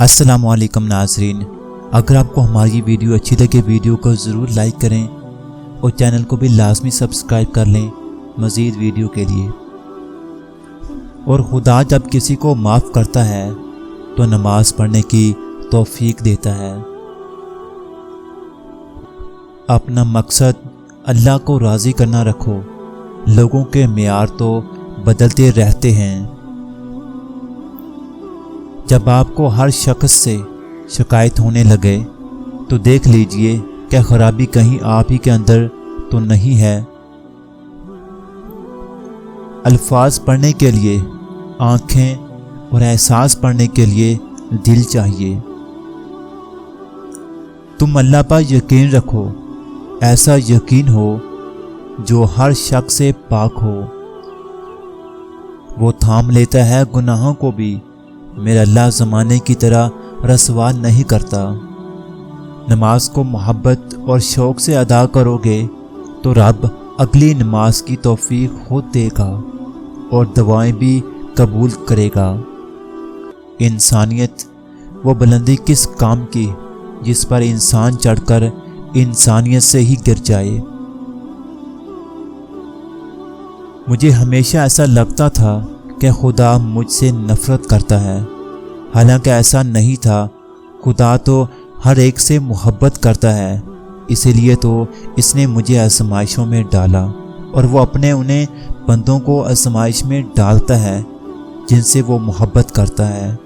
अस्सलाम वालेकुम नाज़रीन, अगर आपको हमारी वीडियो अच्छी लगे वीडियो को ज़रूर लाइक करें और चैनल को भी लाजमी सब्सक्राइब कर लें मज़ीद वीडियो के लिए। और खुदा जब किसी को माफ़ करता है तो नमाज पढ़ने की तौफीक देता है। अपना मकसद अल्लाह को राज़ी करना रखो। लोगों के मेयार तो बदलते रहते हैं। जब आपको हर शख्स से शिकायत होने लगे तो देख लीजिए क्या खराबी कहीं आप ही के अंदर तो नहीं है। अल्फाज पढ़ने के लिए आँखें और एहसास पढ़ने के लिए दिल चाहिए। तुम अल्लाह पर यकीन रखो, ऐसा यकीन हो जो हर शक से पाक हो। वो थाम लेता है गुनाहों को भी, मेरा अल्लाह ज़माने की तरह रसवा नहीं करता। नमाज को मोहब्बत और शौक़ से अदा करोगे तो रब अगली नमाज की तौफीक खुद देगा और दुआएं भी कबूल करेगा। इंसानियत वो बुलंदी किस काम की जिस पर इंसान चढ़कर इंसानियत से ही गिर जाए। मुझे हमेशा ऐसा लगता था कि खुदा मुझसे नफ़रत करता है, हालांकि ऐसा नहीं था। खुदा तो हर एक से मोहब्बत करता है, इसीलिए तो इसने मुझे आजमाइशों में डाला और वो अपने उन्हें बंदों को आजमाइश में डालता है जिनसे वो मोहब्बत करता है।